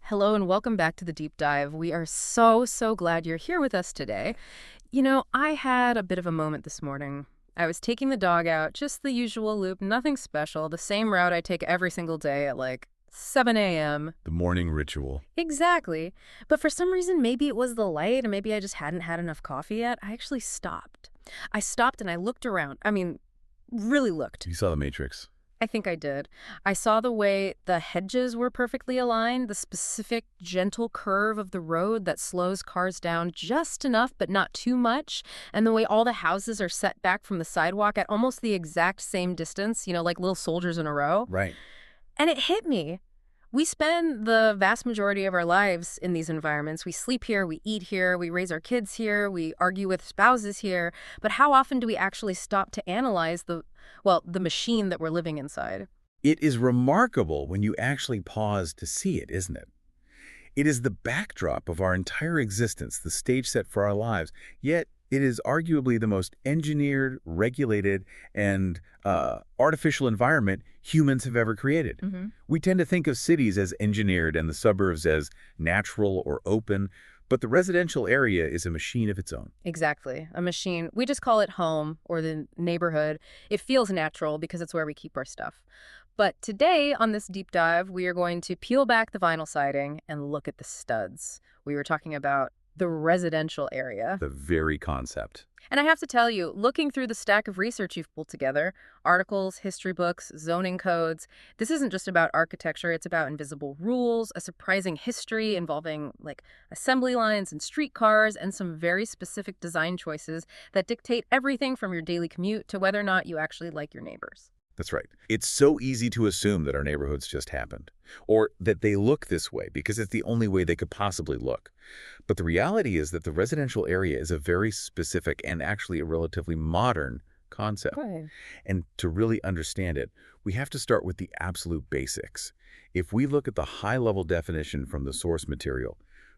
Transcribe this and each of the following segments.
Hello and welcome back to the deep dive. We are so glad you're here with us today. I had a bit of a moment this morning. I was taking the dog out, just the usual loop, nothing special, the same route I take every single day at like 7 a.m. The morning ritual. Exactly. But for some reason, maybe it was the light, or maybe I just hadn't had enough coffee yet. I actually stopped. I stopped and I looked around. I mean, really looked. You saw the Matrix. I think I did. I saw the way the hedges were perfectly aligned, the specific gentle curve of the road that slows cars down just enough but not too much, and the way all the houses are set back from the sidewalk at almost the exact same distance, like little soldiers in a row. Right. And it hit me. We spend the vast majority of our lives in these environments. We sleep here, we eat here, we raise our kids here, we argue with spouses here. But how often do we actually stop to analyze the machine that we're living inside? It is remarkable when you actually pause to see it, isn't it? It is the backdrop of our entire existence, the stage set for our lives, yet it is arguably the most engineered, regulated, and artificial environment humans have ever created. We tend to think of cities as engineered and the suburbs as natural or open, but the residential area is a machine of its own. Exactly. A machine. We just call it home or the neighborhood. It feels natural because it's where we keep our stuff. But today on this deep dive, we are going to peel back the vinyl siding and look at the studs. We were talking about the residential area. The very concept. And I have to tell you, looking through the stack of research you've pulled together, articles, history books, zoning codes, this isn't just about architecture, it's about invisible rules, a surprising history involving like assembly lines and streetcars, and some very specific design choices that dictate everything from your daily commute to whether or not you actually like your neighbors. That's right. It's so easy to assume that our neighborhoods just happened, or that they look this way because it's the only way they could possibly look. But the reality is that the residential area is a very specific and actually a relatively modern concept. Right. And to really understand it, we have to start with the absolute basics. If we look at the high-level definition from the source material,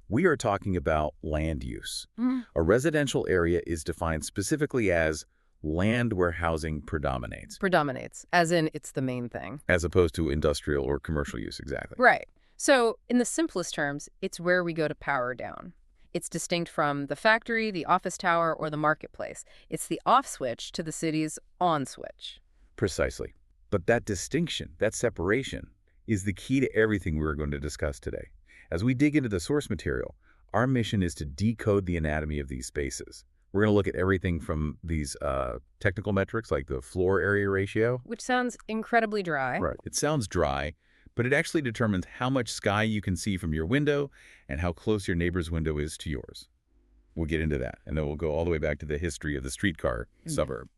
we are talking about land use. A residential area is defined specifically as land where housing predominates. Predominates, as in it's the main thing. As opposed to industrial or commercial use, exactly. Right. So in the simplest terms, it's where we go to power down. It's distinct from the factory, the office tower, or the marketplace. It's the off switch to the city's on switch. Precisely. But that distinction, that separation, is the key to everything we're going to discuss today. As we dig into the source material, our mission is to decode the anatomy of these spaces. We're going to look at everything from these technical metrics like the floor area ratio. Which sounds incredibly dry. Right. It sounds dry, but it actually determines how much sky you can see from your window and how close your neighbor's window is to yours. We'll get into that, and then we'll go all the way back to the history of the streetcar suburb.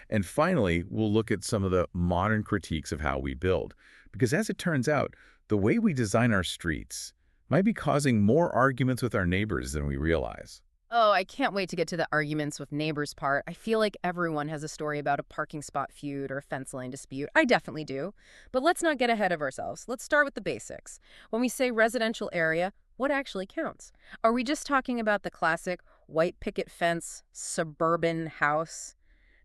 And finally, we'll look at some of the modern critiques of how we build. Because as it turns out, the way we design our streets might be causing more arguments with our neighbors than we realize. Oh, I can't wait to get to the arguments with neighbors part. I feel like everyone has a story about a parking spot feud or a fence line dispute. I definitely do. But let's not get ahead of ourselves. Let's start with the basics. When we say residential area, what actually counts? Are we just talking about the classic white picket fence, suburban house?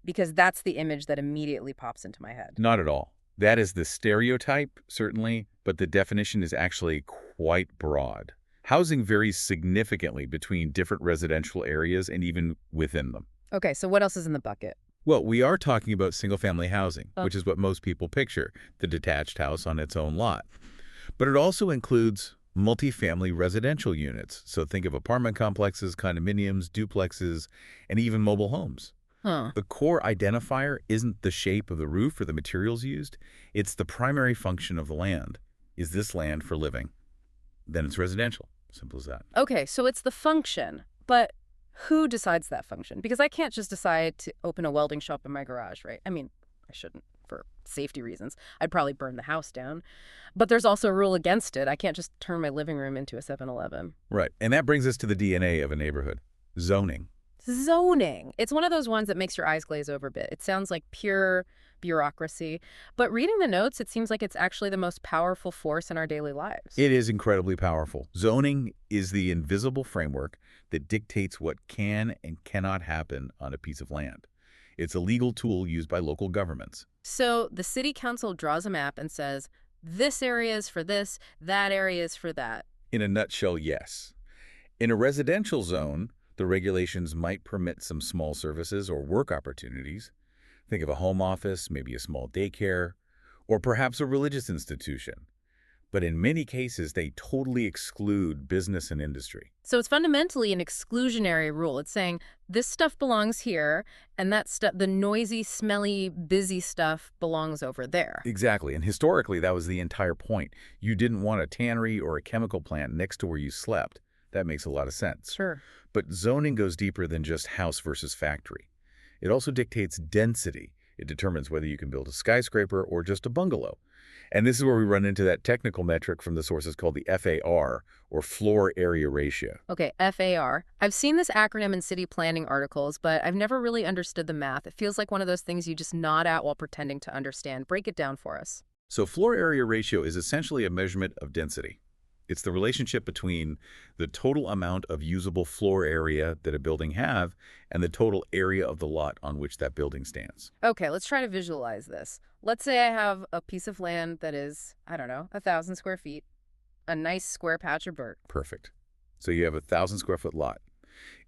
Because that's the image that immediately pops into my head. Not at all. That is the stereotype, certainly, but the definition is actually quite broad. Housing varies significantly between different residential areas and even within them. Okay, so what else is in the bucket? Well, we are talking about single-family housing, which is what most people picture, the detached house on its own lot. But it also includes multifamily residential units. So think of apartment complexes, condominiums, duplexes, and even mobile homes. The core identifier isn't the shape of the roof or the materials used. It's the primary function of the land. Is this land for living? Then it's residential. Simple as that. Okay, so it's the function, but who decides that function? Because I can't just decide to open a welding shop in my garage, right? I mean, I shouldn't for safety reasons. I'd probably burn the house down. But there's also a rule against it. I can't just turn my living room into a 7-Eleven. Right, and that brings us to the DNA of a neighborhood, zoning. Zoning. It's one of those ones that makes your eyes glaze over a bit. It sounds like pure bureaucracy. But reading the notes, it seems like it's actually the most powerful force in our daily lives. It is incredibly powerful. Zoning is the invisible framework that dictates what can and cannot happen on a piece of land. It's a legal tool used by local governments. So the city council draws a map and says, this area is for this, that area is for that. In a nutshell, yes. In a residential zone, the regulations might permit some small services or work opportunities. Think of a home office, maybe a small daycare, or perhaps a religious institution. But in many cases, they totally exclude business and industry. So it's fundamentally an exclusionary rule. It's saying this stuff belongs here, and that stuff, the noisy, smelly, busy stuff belongs over there. Exactly, and historically, that was the entire point. You didn't want a tannery or a chemical plant next to where you slept. That makes a lot of sense. Sure. But zoning goes deeper than just house versus factory. It also dictates density. It determines whether you can build a skyscraper or just a bungalow. And this is where we run into that technical metric from the sources called the FAR, or floor area ratio. Okay, FAR. I've seen this acronym in city planning articles, but I've never really understood the math. It feels like one of those things you just nod at while pretending to understand. Break it down for us. So floor area ratio is essentially a measurement of density. It's the relationship between the total amount of usable floor area that a building have and the total area of the lot on which that building stands. Okay, let's try to visualize this. Let's say I have a piece of land that is, I don't know, 1,000 square feet, a nice square patch of dirt. Perfect. So you have a 1,000 square foot lot.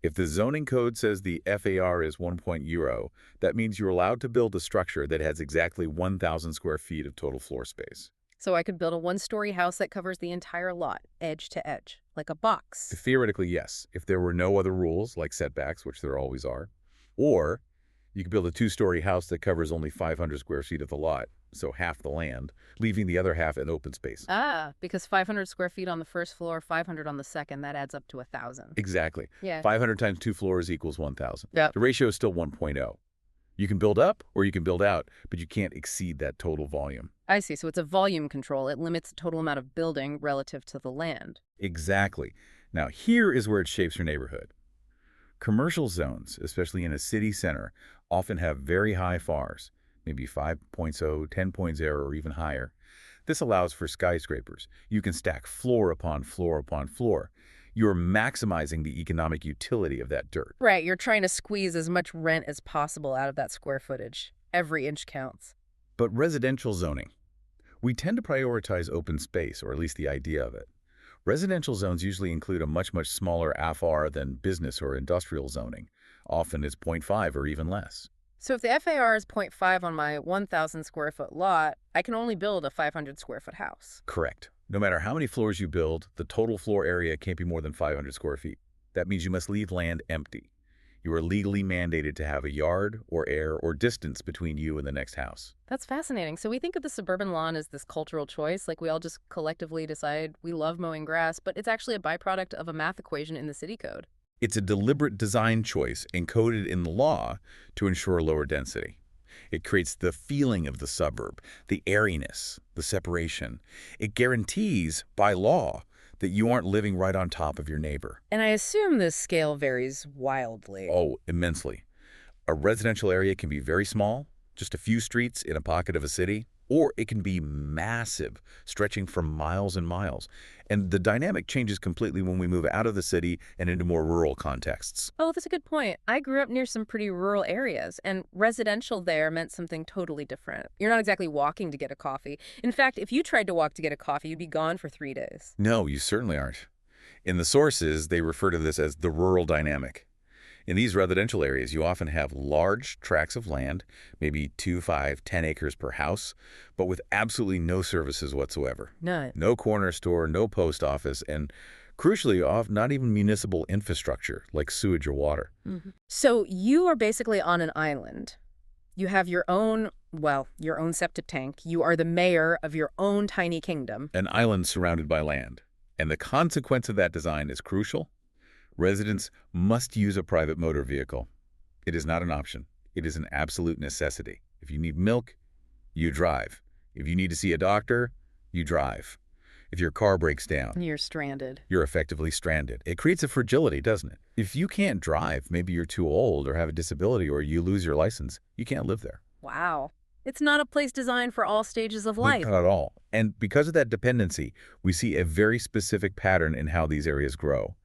If the zoning code says the FAR is 1.0, that means you're allowed to build a structure that has exactly 1,000 square feet of total floor space. So I could build a one-story house that covers the entire lot, edge to edge, like a box. Theoretically, yes, if there were no other rules like setbacks, which there always are. Or you could build a two-story house that covers only 500 square feet of the lot, so half the land, leaving the other half in open space. Because 500 square feet on the first floor, 500 on the second, that adds up to 1,000. Exactly. Yeah. 500 times 2 floors equals 1,000. Yep. The ratio is still 1.0. You can build up or you can build out, but you can't exceed that total volume. I see. So it's a volume control. It limits the total amount of building relative to the land. Exactly. Now, here is where it shapes your neighborhood. Commercial zones, especially in a city center, often have very high FARs, maybe 5.0, 10.0, or even higher. This allows for skyscrapers. You can stack floor upon floor upon floor. You're maximizing the economic utility of that dirt. Right. You're trying to squeeze as much rent as possible out of that square footage. Every inch counts. But residential zoning. We tend to prioritize open space, or at least the idea of it. Residential zones usually include a much, much smaller FAR than business or industrial zoning. Often it's 0.5 or even less. So if the FAR is 0.5 on my 1,000 square foot lot, I can only build a 500 square foot house. Correct. No matter how many floors you build, the total floor area can't be more than 500 square feet. That means you must leave land empty. You are legally mandated to have a yard or air or distance between you and the next house. That's fascinating. So we think of the suburban lawn as this cultural choice, like we all just collectively decide we love mowing grass, but it's actually a byproduct of a math equation in the city code. It's a deliberate design choice encoded in the law to ensure lower density. It creates the feeling of the suburb, the airiness, the separation. It guarantees, by law, that you aren't living right on top of your neighbor. And I assume this scale varies wildly. Oh, immensely. A residential area can be very small, just a few streets in a pocket of a city, or it can be massive, stretching for miles and miles. And the dynamic changes completely when we move out of the city and into more rural contexts. Oh, that's a good point. I grew up near some pretty rural areas, and residential there meant something totally different. You're not exactly walking to get a coffee. In fact, if you tried to walk to get a coffee, you'd be gone for 3 days. No, you certainly aren't. In the sources, they refer to this as the rural dynamic. In these residential areas, you often have large tracts of land, maybe 2, 5, 10 acres per house, but with absolutely no services whatsoever. None. No corner store, no post office, and crucially, not even municipal infrastructure like sewage or water. So you are basically on an island. You have your own, well, your own septic tank. You are the mayor of your own tiny kingdom. An island surrounded by land. And the consequence of that design is crucial. Residents must use a private motor vehicle. It is not an option. It is an absolute necessity. If you need milk, you drive. If you need to see a doctor, you drive. If your car breaks down, You're stranded. you're effectively stranded. It creates a fragility, doesn't it? If you can't drive, maybe you're too old or have a disability or you lose your license, you can't live there. Wow. It's not a place designed for all stages of life. Not at all. And because of that dependency, we see a very specific pattern in how these areas grow.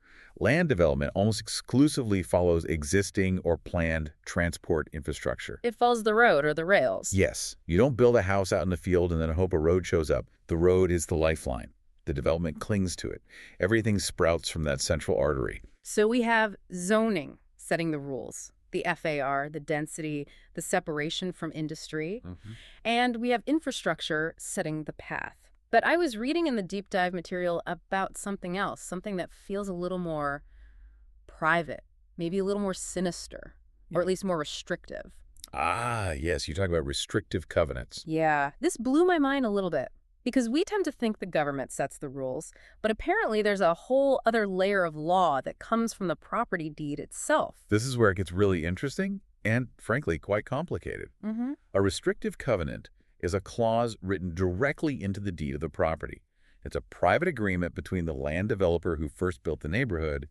Land development almost exclusively follows existing or planned transport infrastructure. It follows the road or the rails. Yes, you don't build a house out in the field and then hope a road shows up. The road is the lifeline. The development clings to it. Everything sprouts from that central artery. So we have zoning setting the rules, the FAR, the density, the separation from industry, and we have infrastructure setting the path. But I was reading in the deep dive material about something else, something that feels a little more private, maybe a little more sinister, or at least more restrictive. Ah, yes, you talk about restrictive covenants. Yeah, this blew my mind a little bit because we tend to think the government sets the rules, but apparently there's a whole other layer of law that comes from the property deed itself. This is where it gets really interesting and, frankly, quite complicated. A restrictive covenant is a clause written directly into the deed of the property. It's a private agreement between the land developer who first built the neighborhood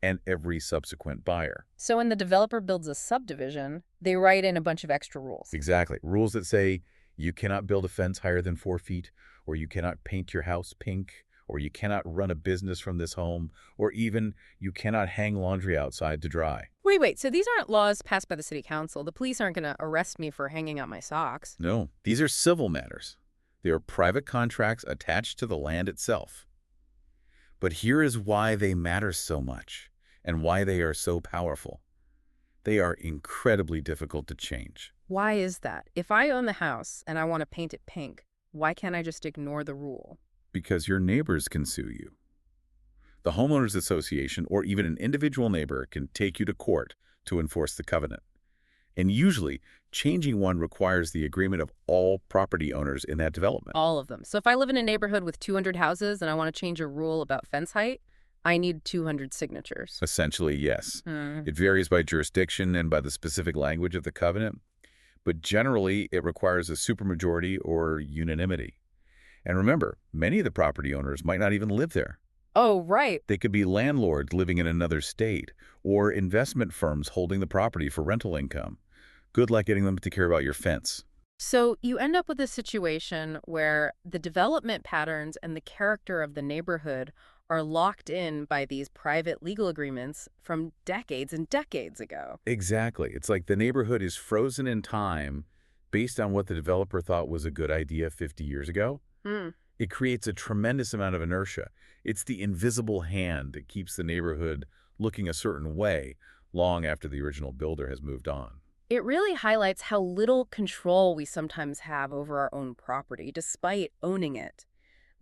and every subsequent buyer. So when the developer builds a subdivision, they write in a bunch of extra rules. Exactly. Rules that say you cannot build a fence higher than 4 feet, or you cannot paint your house pink, or you cannot run a business from this home, or even you cannot hang laundry outside to dry. Wait, so these aren't laws passed by the city council. The police aren't going to arrest me for hanging out my socks. No, these are civil matters. They are private contracts attached to the land itself. But here is why they matter so much and why they are so powerful. They are incredibly difficult to change. Why is that? If I own the house and I want to paint it pink, why can't I just ignore the rule? Because your neighbors can sue you. The homeowners association or even an individual neighbor can take you to court to enforce the covenant. And usually, changing one requires the agreement of all property owners in that development. All of them. So if I live in a neighborhood with 200 houses and I want to change a rule about fence height, I need 200 signatures. Essentially, yes. It varies by jurisdiction and by the specific language of the covenant, but generally it requires a supermajority or unanimity. And remember, many of the property owners might not even live there. Oh, right. They could be landlords living in another state or investment firms holding the property for rental income. Good luck getting them to care about your fence. So you end up with a situation where the development patterns and the character of the neighborhood are locked in by these private legal agreements from decades and decades ago. Exactly. It's like the neighborhood is frozen in time based on what the developer thought was a good idea 50 years ago. It creates a tremendous amount of inertia. It's the invisible hand that keeps the neighborhood looking a certain way long after the original builder has moved on. It really highlights how little control we sometimes have over our own property, despite owning it.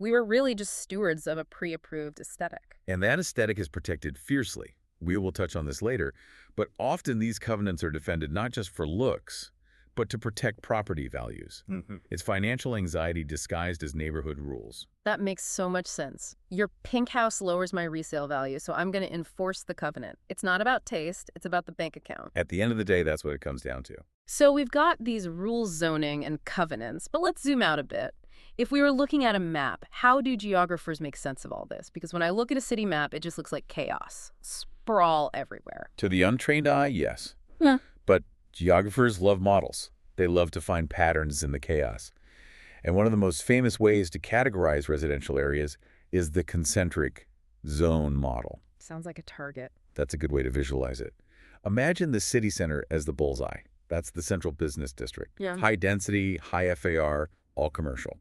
We were really just stewards of a pre-approved aesthetic. And that aesthetic is protected fiercely. We will touch on this later, but often these covenants are defended not just for looks, but to protect property values. It's financial anxiety disguised as neighborhood rules. That makes so much sense. Your pink house lowers my resale value, so I'm going to enforce the covenant. It's not about taste, it's about the bank account. At the end of the day, that's what it comes down to. So we've got these rules, zoning, and covenants, but let's zoom out a bit. If we were looking at a map, how do geographers make sense of all this? Because when I look at a city map, it just looks like chaos, sprawl everywhere. To the untrained eye, yes. Yeah. But geographers love models. They love to find patterns in the chaos. And one of the most famous ways to categorize residential areas is the concentric zone model. Sounds like a target. That's a good way to visualize it. Imagine the city center as the bullseye. That's the central business district. Yeah. High density, high FAR, all commercial.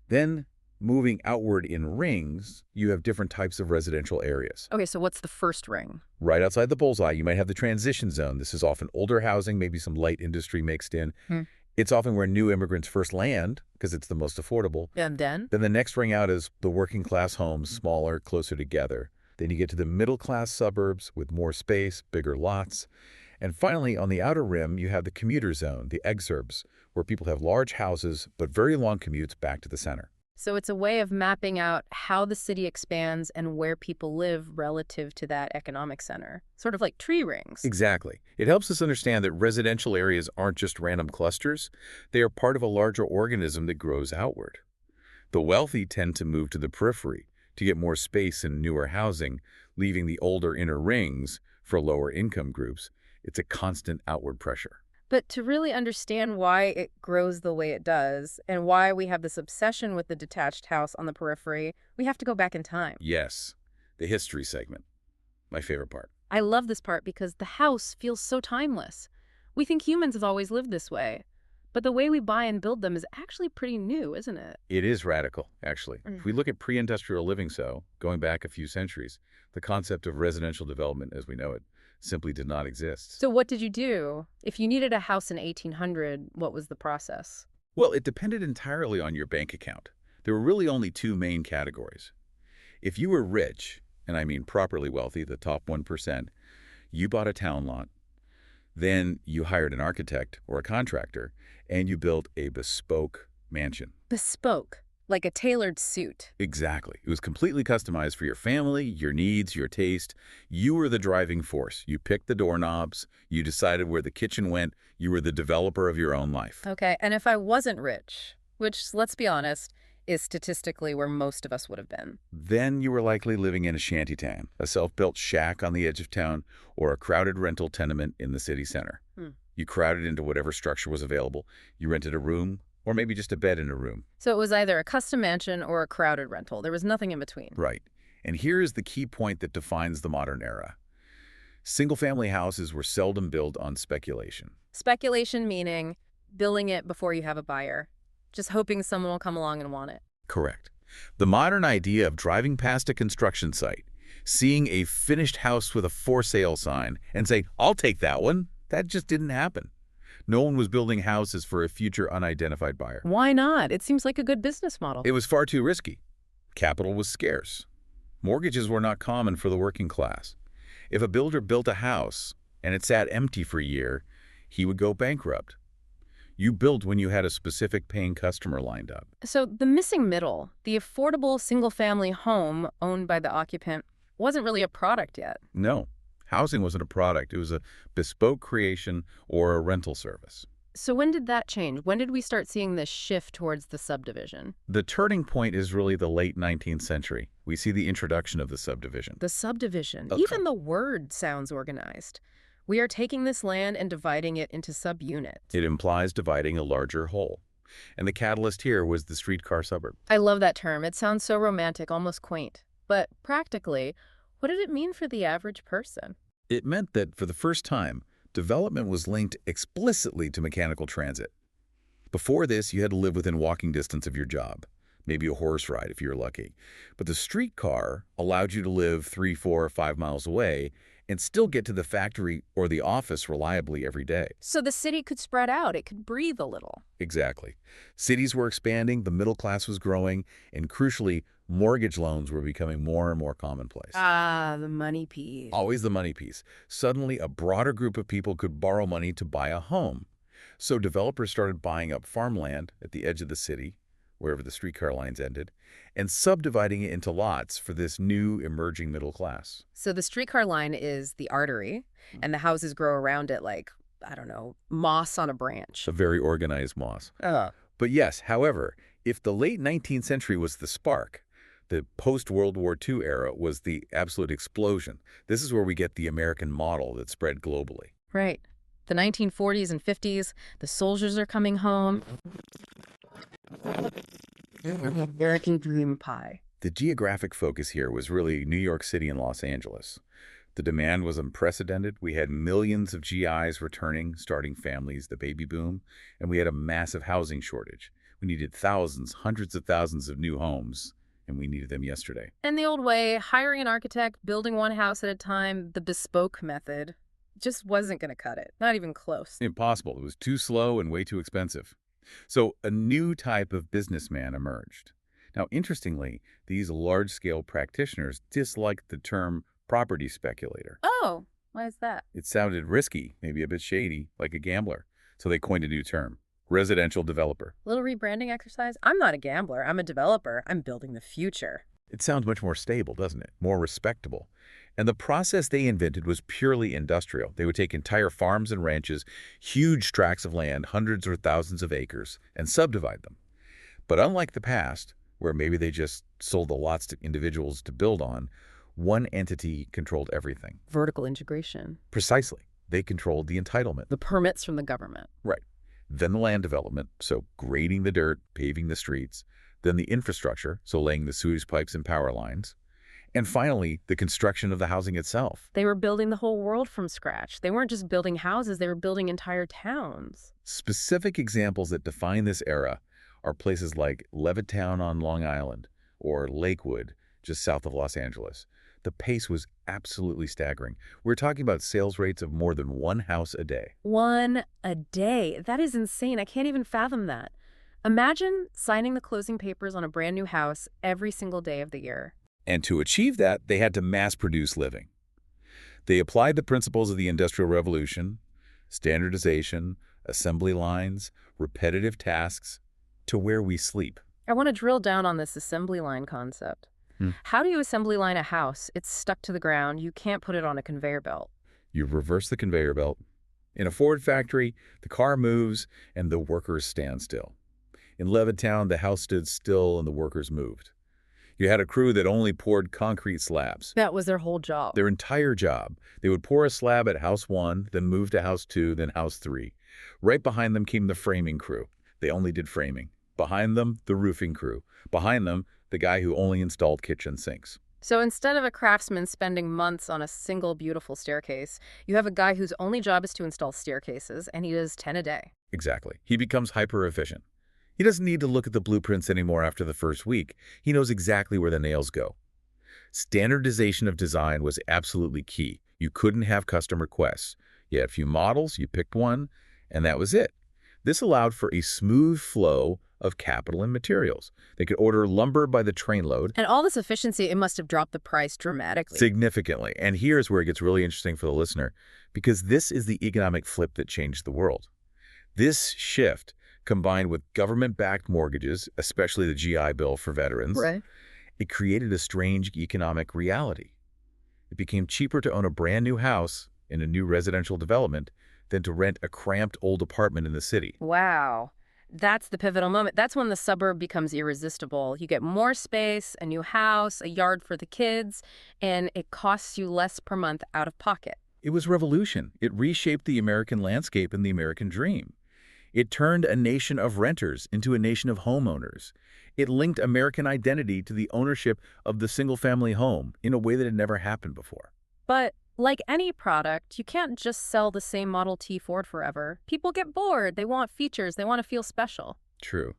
Then, moving outward in rings, you have different types of residential areas. Okay, so what's the first ring? Right outside the bullseye, you might have the transition zone. This is often older housing, maybe some light industry mixed in. It's often where new immigrants first land because it's the most affordable. And then? Then the next ring out is the working class homes, smaller, closer together. Then you get to the middle class suburbs with more space, bigger lots. And finally, on the outer rim, you have the commuter zone, the exurbs, where people have large houses but very long commutes back to the center. So it's a way of mapping out how the city expands and where people live relative to that economic center. Sort of like tree rings. Exactly. It helps us understand that residential areas aren't just random clusters. They are part of a larger organism that grows outward. The wealthy tend to move to the periphery to get more space and newer housing, leaving the older inner rings for lower income groups. It's a constant outward pressure. But to really understand why it grows the way it does and why we have this obsession with the detached house on the periphery, we have to go back in time. Yes, the history segment. My favorite part. I love this part because the house feels so timeless. We think humans have always lived this way. But the way we buy and build them is actually pretty new, isn't it? It is radical, actually. Mm. If we look at pre-industrial living, going back a few centuries, the concept of residential development as we know it simply did not exist. So what did you do? If you needed a house in 1800, what was the process? Well, it depended entirely on your bank account. There were really only two main categories. If you were rich, and I mean properly wealthy, the top 1%, you bought a town lot. Then you hired an architect or a contractor, and you built a bespoke mansion. Bespoke, like a tailored suit. Exactly. It was completely customized for your family, your needs, your taste. You were the driving force. You picked the doorknobs. You decided where the kitchen went. You were the developer of your own life. Okay, and if I wasn't rich, which, let's be honest, is statistically where most of us would have been. Then you were likely living in a shantytown, a self-built shack on the edge of town, or a crowded rental tenement in the city center. You crowded into whatever structure was available. You rented a room, or maybe just a bed in a room. So it was either a custom mansion or a crowded rental. There was nothing in between. Right. And here is the key point that defines the modern era. Single-family houses were seldom built on speculation. Speculation meaning building it before you have a buyer, just hoping someone will come along and want it. Correct. The modern idea of driving past a construction site, seeing a finished house with a for sale sign, and saying, "I'll take that one," that just didn't happen. No one was building houses for a future unidentified buyer. Why not? It seems like a good business model. It was far too risky. Capital was scarce. Mortgages were not common for the working class. If a builder built a house and it sat empty for a year, he would go bankrupt. You built when you had a specific paying customer lined up. So the missing middle, the affordable single-family home owned by the occupant, wasn't really a product yet. No, housing wasn't a product. It was a bespoke creation or a rental service. So when did that change? When did we start seeing this shift towards the subdivision? The turning point is really the late 19th century. We see the introduction of the subdivision. The subdivision. Okay. Even the word sounds organized. We are taking this land and dividing it into subunits. It implies dividing a larger whole. And the catalyst here was the streetcar suburb. I love that term. It sounds so romantic, almost quaint. But practically, what did it mean for the average person? It meant that, for the first time, development was linked explicitly to mechanical transit. Before this, you had to live within walking distance of your job, maybe a horse ride if you were lucky. But the streetcar allowed you to live 3, 4, or 5 miles away and still get to the factory or the office reliably every day. So the city could spread out. It could breathe a little. Exactly. Cities were expanding, the middle class was growing, and crucially, mortgage loans were becoming more and more commonplace. Ah, the money piece. Always the money piece. Suddenly, a broader group of people could borrow money to buy a home. So developers started buying up farmland at the edge of the city, wherever the streetcar lines ended, and subdividing it into lots for this new emerging middle class. So the streetcar line is the artery, and the houses grow around it like, I don't know, moss on a branch. A very organized moss. But yes, however, if the late 19th century was the spark, the post-World War II era was the absolute explosion. This is where we get the American model that spread globally. Right. The 1940s and 50s, the soldiers are coming home. American dream pie. The geographic focus here was really New York City and Los Angeles. The demand was unprecedented. We had millions of GIs returning, starting families, the baby boom, and we had a massive housing shortage. We needed thousands, hundreds of thousands of new homes, and we needed them yesterday. And the old way, hiring an architect, building one house at a time, the bespoke method, just wasn't going to cut it. Not even close. Impossible. It was too slow and way too expensive. So a new type of businessman emerged. Now, interestingly, these large-scale practitioners disliked the term property speculator. Oh, why is that? It sounded risky, maybe a bit shady, like a gambler. So they coined a new term, residential developer. Little rebranding exercise? I'm not a gambler. I'm a developer. I'm building the future. It sounds much more stable, doesn't it? More respectable. And the process they invented was purely industrial. They would take entire farms and ranches, huge tracts of land, hundreds or thousands of acres, and subdivide them. But unlike the past, where maybe they just sold the lots to individuals to build on, one entity controlled everything. Vertical integration. Precisely. They controlled the entitlement. The permits from the government. Right. Then the land development, so grading the dirt, paving the streets. Then the infrastructure, so laying the sewage pipes and power lines. And finally, the construction of the housing itself. They were building the whole world from scratch. They weren't just building houses, they were building entire towns. Specific examples that define this era are places like Levittown on Long Island or Lakewood, just south of Los Angeles. The pace was absolutely staggering. We're talking about sales rates of more than one house a day. One a day. That is insane. I can't even fathom that. Imagine signing the closing papers on a brand new house every single day of the year. And to achieve that, they had to mass-produce living. They applied the principles of the Industrial Revolution, standardization, assembly lines, repetitive tasks, to where we sleep. I want to drill down on this assembly line concept. How do you assembly line a house? It's stuck to the ground. You can't put it on a conveyor belt. You reverse the conveyor belt. In a Ford factory, the car moves and the workers stand still. In Levittown, the house stood still and the workers moved. You had a crew that only poured concrete slabs. That was their whole job. Their entire job. They would pour a slab at house 1, then move to house 2, then house 3. Right behind them came the framing crew. They only did framing. Behind them, the roofing crew. Behind them, the guy who only installed kitchen sinks. So instead of a craftsman spending months on a single beautiful staircase, you have a guy whose only job is to install staircases, and he does 10 a day. Exactly. He becomes hyper-efficient. He doesn't need to look at the blueprints anymore after the first week. He knows exactly where the nails go. Standardization of design was absolutely key. You couldn't have custom requests. You had a few models, you picked one, and that was it. This allowed for a smooth flow of capital and materials. They could order lumber by the trainload. And all this efficiency, it must have dropped the price dramatically. Significantly. And here's where it gets really interesting for the listener, because this is the economic flip that changed the world. This shift, combined with government-backed mortgages, especially the GI Bill for veterans, it created a strange economic reality. It became cheaper to own a brand new house in a new residential development than to rent a cramped old apartment in the city. Wow. That's the pivotal moment. That's when the suburb becomes irresistible. You get more space, a new house, a yard for the kids, and it costs you less per month out of pocket. It was revolution. It reshaped the American landscape and the American dream. It turned a nation of renters into a nation of homeowners. It linked American identity to the ownership of the single-family home in a way that had never happened before. But like any product, you can't just sell the same Model T Ford forever. People get bored. They want features. They want to feel special. True.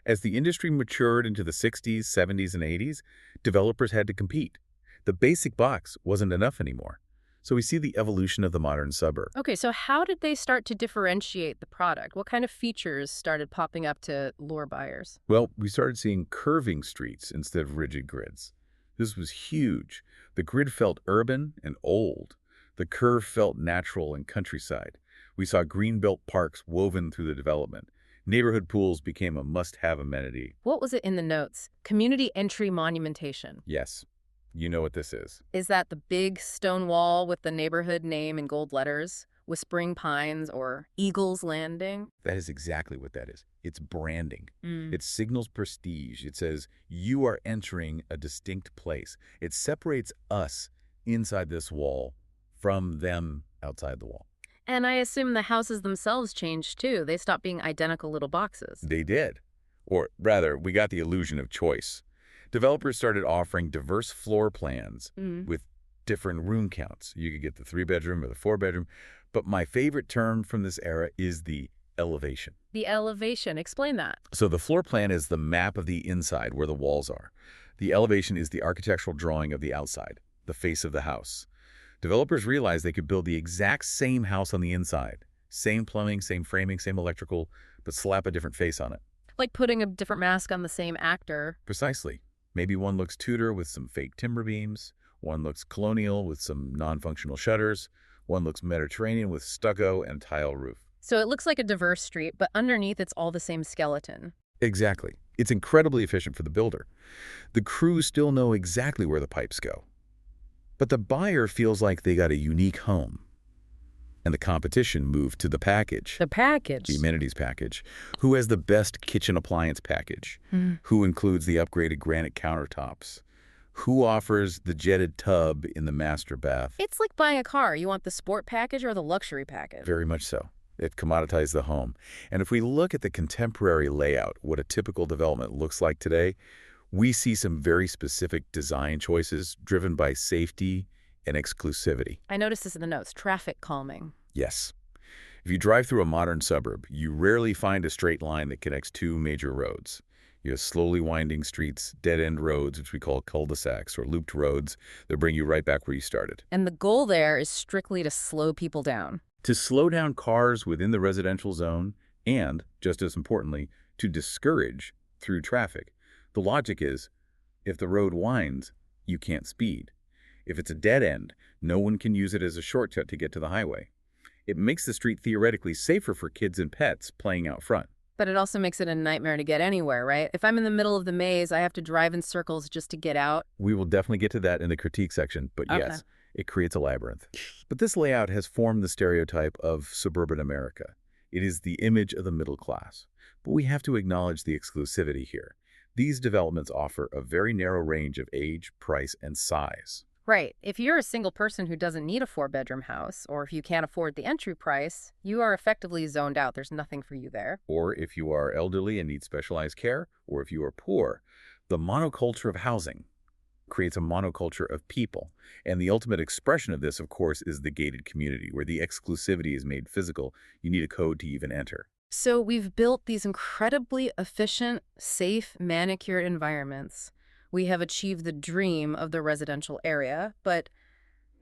As the industry matured into the 60s, 70s, and 80s, developers had to compete. The basic box wasn't enough anymore. So we see the evolution of the modern suburb. Okay, so how did they start to differentiate the product? What kind of features started popping up to lure buyers? Well, we started seeing curving streets instead of rigid grids. This was huge. The grid felt urban and old. The curve felt natural and countryside. We saw greenbelt parks woven through the development. Neighborhood pools became a must-have amenity. What was it in the notes? Community entry monumentation. Yes. You know what this is. Is that the big stone wall with the neighborhood name in gold letters? Whispering Pines or Eagle's Landing? That is exactly what that is. It's branding. Mm. It signals prestige. It says you are entering a distinct place. It separates us inside this wall from them outside the wall. And I assume the houses themselves changed too. They stopped being identical little boxes. They did. Or rather, we got the illusion of choice. Developers started offering diverse floor plans with different room counts. You could get the 3-bedroom or the 4-bedroom. But my favorite term from this era is the elevation. The elevation. Explain that. So the floor plan is the map of the inside where the walls are. The elevation is the architectural drawing of the outside, the face of the house. Developers realized they could build the exact same house on the inside. Same plumbing, same framing, same electrical, but slap a different face on it. Like putting a different mask on the same actor. Precisely. Maybe one looks Tudor with some fake timber beams. One looks colonial with some non-functional shutters. One looks Mediterranean with stucco and tile roof. So it looks like a diverse street, but underneath it's all the same skeleton. Exactly. It's incredibly efficient for the builder. The crews still know exactly where the pipes go. But the buyer feels like they got a unique home. And the competition moved to the package. The package. The amenities package. Who has the best kitchen appliance package? Who includes the upgraded granite countertops? Who offers the jetted tub in the master bath? It's like buying a car. You want the sport package or the luxury package? Very much so. It commoditized the home. And if we look at the contemporary layout, what a typical development looks like today, We see some very specific design choices driven by safety and exclusivity. I noticed this in the notes, traffic calming. Yes. If you drive through a modern suburb, you rarely find a straight line that connects two major roads. You have slowly winding streets, dead-end roads, which we call cul-de-sacs, or looped roads that bring you right back where you started. And the goal there is strictly to slow people down. To slow down cars within the residential zone and, just as importantly, to discourage through traffic. The logic is, if the road winds, you can't speed. If it's a dead end, no one can use it as a shortcut to get to the highway. It makes the street theoretically safer for kids and pets playing out front. But it also makes it a nightmare to get anywhere, right? If I'm in the middle of the maze, I have to drive in circles just to get out. We will definitely get to that in the critique section, but Okay. yes, it creates a labyrinth. But this layout has formed the stereotype of suburban America. It is the image of the middle class. But we have to acknowledge the exclusivity here. These developments offer a very narrow range of age, price, and size. Right. If you're a single person who doesn't need a 4-bedroom house, or if you can't afford the entry price, you are effectively zoned out. There's nothing for you there. Or if you are elderly and need specialized care, or if you are poor, the monoculture of housing creates a monoculture of people. And the ultimate expression of this, of course, is the gated community, where the exclusivity is made physical. You need a code to even enter. So we've built these incredibly efficient, safe, manicured environments. We have achieved the dream of the residential area, but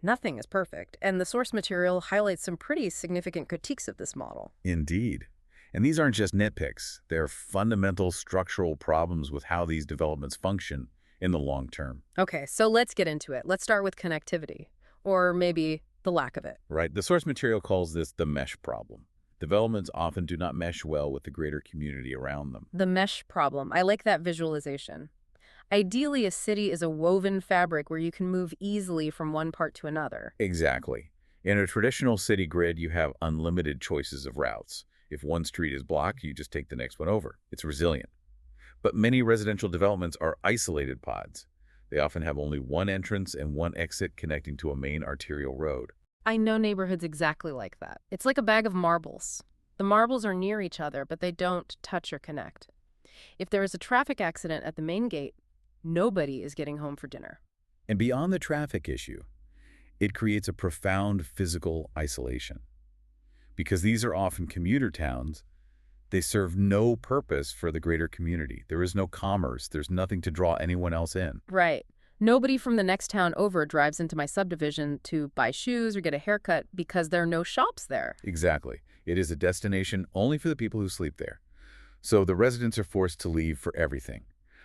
nothing is perfect. And the source material highlights some pretty significant critiques of this model. Indeed. And these aren't just nitpicks. They're fundamental structural problems with how these developments function in the long term. Okay, so let's get into it. Let's start with connectivity, or maybe the lack of it. Right. The source material calls this the mesh problem. Developments often do not mesh well with the greater community around them. The mesh problem. I like that visualization. Ideally, a city is a woven fabric where you can move easily from one part to another. Exactly. In a traditional city grid, you have unlimited choices of routes. If one street is blocked, you just take the next one over. It's resilient. But many residential developments are isolated pods. They often have only one entrance and one exit connecting to a main arterial road. I know neighborhoods exactly like that. It's like a bag of marbles. The marbles are near each other, but they don't touch or connect. If there is a traffic accident at the main gate, nobody is getting home for dinner. And beyond the traffic issue, it creates a profound physical isolation. Because these are often commuter towns, they serve no purpose for the greater community. There is no commerce. There's nothing to draw anyone else in. Right. Nobody from the next town over drives into my subdivision to buy shoes or get a haircut because there are no shops there. Exactly. It is a destination only for the people who sleep there. So the residents are forced to leave for everything.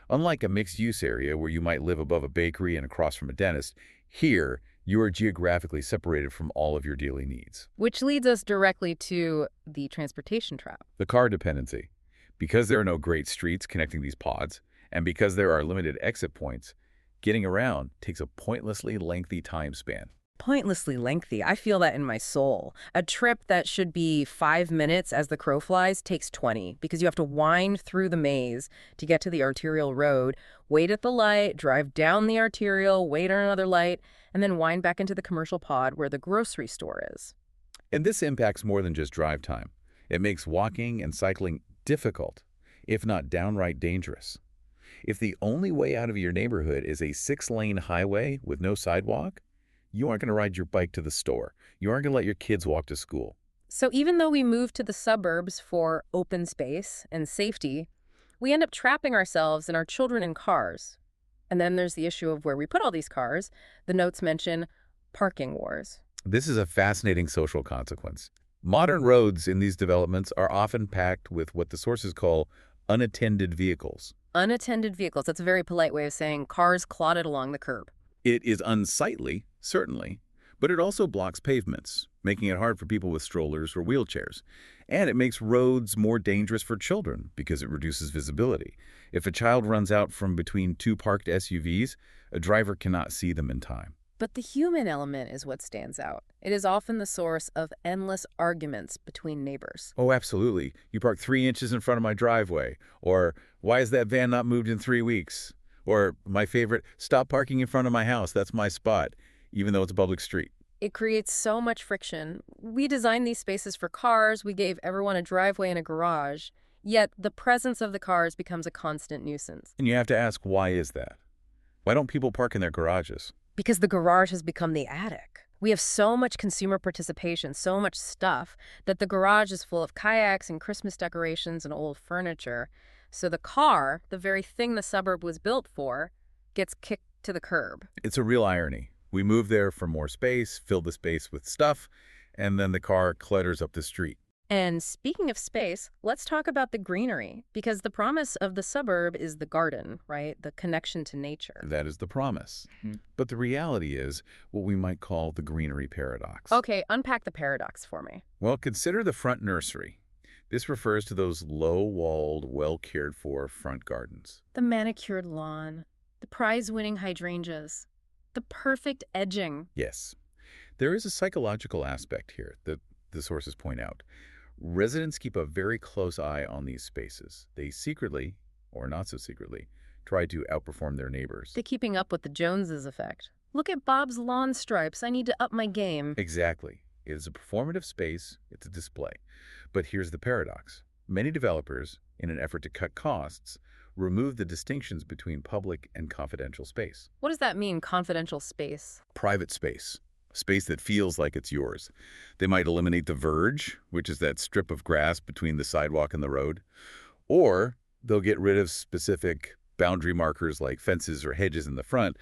Unlike a mixed-use area where you might live above a bakery and across from a dentist, here you are geographically separated from all of your daily needs. Which leads us directly to the transportation trap. The car dependency. Because there are no great streets connecting these pods, and because there are limited exit points, getting around takes a pointlessly lengthy time span. Pointlessly lengthy. I feel that in my soul. A trip that should be 5 minutes as the crow flies takes 20 because you have to wind through the maze to get to the arterial road, wait at the light, drive down the arterial, wait on another light, and then wind back into the commercial pod where the grocery store is. And this impacts more than just drive time. It makes walking and cycling difficult, if not downright dangerous. If the only way out of your neighborhood is a 6-lane highway with no sidewalk, you aren't going to ride your bike to the store. You aren't going to let your kids walk to school. So even though we move to the suburbs for open space and safety, we end up trapping ourselves and our children in cars. And then there's the issue of where we put all these cars. The notes mention parking wars. This is a fascinating social consequence. Modern roads in these developments are often packed with what the sources call unattended vehicles. Unattended vehicles. That's a very polite way of saying cars clotted along the curb. It is unsightly, certainly, but it also blocks pavements, making it hard for people with strollers or wheelchairs. And it makes roads more dangerous for children because it reduces visibility. If a child runs out from between two parked SUVs, a driver cannot see them in time. But the human element is what stands out. It is often the source of endless arguments between neighbors. Oh, absolutely. You parked 3 inches in front of my driveway. Or, why is that van not moved in 3 weeks? Or, my favorite, stop parking in front of my house. That's my spot, even though it's a public street. It creates so much friction. We designed these spaces for cars. We gave everyone a driveway and a garage. Yet the presence of the cars becomes a constant nuisance. And you have to ask, why is that? Why don't people park in their garages? Because the garage has become the attic. We have so much consumer participation, so much stuff, that the garage is full of kayaks and Christmas decorations and old furniture. So the car, the very thing the suburb was built for, gets kicked to the curb. It's a real irony. We move there for more space, fill the space with stuff, and then the car clutters up the street. And speaking of space, let's talk about the greenery, because the promise of the suburb is the garden, right? The connection to nature. That is the promise. But the reality is what we might call the greenery paradox. Okay, unpack the paradox for me. Well, consider the front nursery. This refers to those low-walled, well-cared-for front gardens. The manicured lawn, the prize-winning hydrangeas, the perfect edging. Yes. There is a psychological aspect here that the sources point out. Residents keep a very close eye on these spaces. They secretly, or not so secretly, try to outperform their neighbors. The keeping up with the Joneses effect. Look at Bob's lawn stripes. I need to up my game. Exactly. It is a performative space. It's a display. But here's the paradox. Many developers, in an effort to cut costs, remove the distinctions between public and confidential space. What does that mean, confidential space? Private space. Space that feels like it's yours. They might eliminate the verge, which is that strip of grass between the sidewalk and the road, or they'll get rid of specific boundary markers like fences or hedges in the front.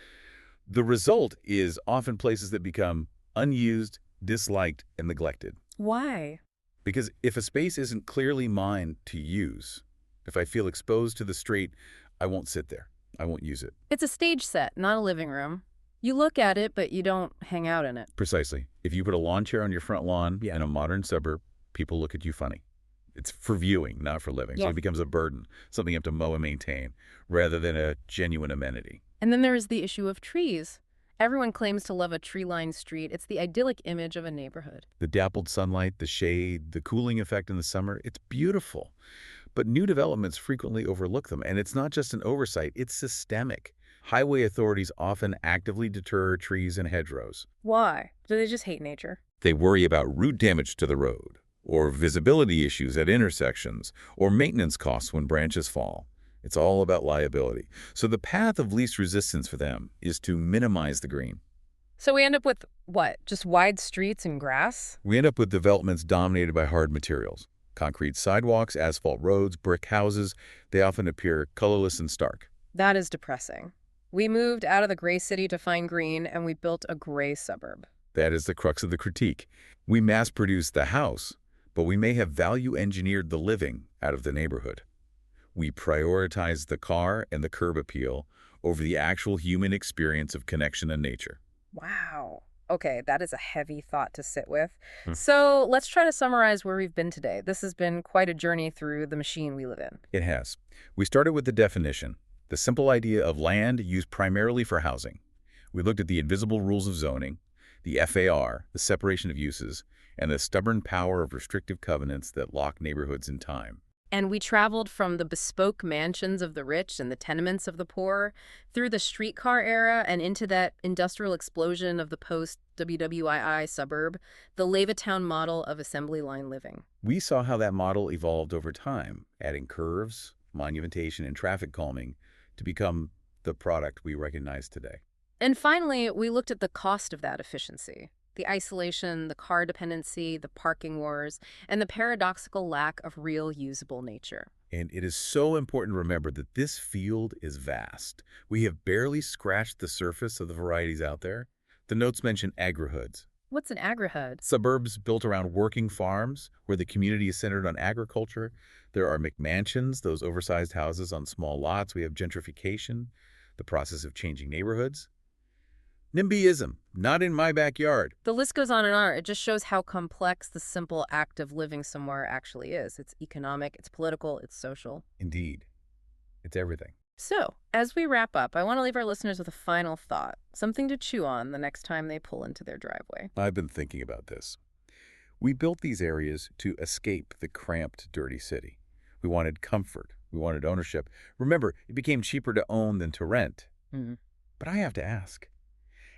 The result is often places that become unused, disliked, and neglected. Why? Because if a space isn't clearly mine to use, if I feel exposed to the street, I won't sit there. I won't use it. It's a stage set, not a living room. You look at it, but you don't hang out in it. Precisely. If you put a lawn chair on your front lawn in a modern suburb, people look at you funny. It's for viewing, not for living. So it becomes a burden, something you have to mow and maintain, rather than a genuine amenity. And then there is the issue of trees. Everyone claims to love a tree-lined street. It's the idyllic image of a neighborhood. The dappled sunlight, the shade, the cooling effect in the summer, it's beautiful. But new developments frequently overlook them, and it's not just an oversight, it's systemic. Highway authorities often actively deter trees and hedgerows. Why? Do they just hate nature? They worry about root damage to the road, or visibility issues at intersections, or maintenance costs when branches fall. It's all about liability. So the path of least resistance for them is to minimize the green. So we end up with, what, just wide streets and grass? We end up with developments dominated by hard materials. Concrete sidewalks, asphalt roads, brick houses, they often appear colorless and stark. That is depressing. We moved out of the gray city to find green, and we built a gray suburb. That is the crux of the critique. We mass-produced the house, but we may have value-engineered the living out of the neighborhood. We prioritized the car and the curb appeal over the actual human experience of connection and nature. Wow. Okay, that is a heavy thought to sit with. So let's try to summarize where we've been today. This has been quite a journey through the machine we live in. It has. We started with the definition, the simple idea of land used primarily for housing. We looked at the invisible rules of zoning, the FAR, the separation of uses, and the stubborn power of restrictive covenants that lock neighborhoods in time. And we traveled from the bespoke mansions of the rich and the tenements of the poor, through the streetcar era and into that industrial explosion of the post-WWII suburb, the Levittown model of assembly line living. We saw how that model evolved over time, adding curves, monumentation, and traffic calming to become the product we recognize today. And finally, we looked at the cost of that efficiency. The isolation, the car dependency, the parking wars, and the paradoxical lack of real usable nature. And it is so important to remember that this field is vast. We have barely scratched the surface of the varieties out there. The notes mention agrihoods. What's an agrihud? Suburbs built around working farms where the community is centered on agriculture. There are McMansions, those oversized houses on small lots. We have gentrification, the process of changing neighborhoods. NIMBYism, not in my backyard. The list goes on and on. It just shows how complex the simple act of living somewhere actually is. It's economic, it's political, it's social. Indeed. It's everything. So, as we wrap up, I want to leave our listeners with a final thought, something to chew on the next time they pull into their driveway. I've been thinking about this. We built these areas to escape the cramped, dirty city. We wanted comfort. We wanted ownership. Remember, it became cheaper to own than to rent. But I have to ask,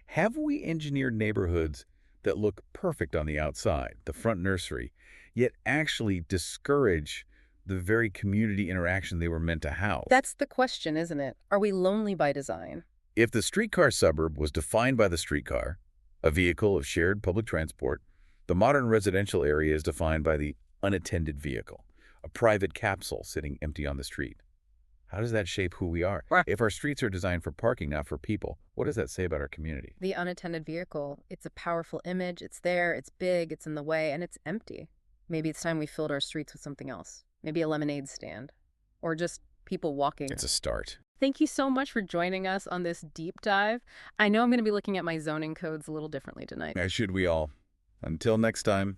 have we engineered neighborhoods that look perfect on the outside, the front nursery, yet actually discourage the very community interaction they were meant to house. That's the question, isn't it? Are we lonely by design? If the streetcar suburb was defined by the streetcar, a vehicle of shared public transport, the modern residential area is defined by the unattended vehicle, a private capsule sitting empty on the street. How does that shape who we are? Right. If our streets are designed for parking, not for people, what does that say about our community? The unattended vehicle, it's a powerful image. It's there, it's big, it's in the way, and it's empty. Maybe it's time we filled our streets with something else. Maybe a lemonade stand. Or just people walking. It's a start. Thank you so much for joining us on this deep dive. I know I'm going to be looking at my zoning codes a little differently tonight. As should we all. Until next time,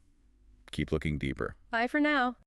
keep looking deeper. Bye for now.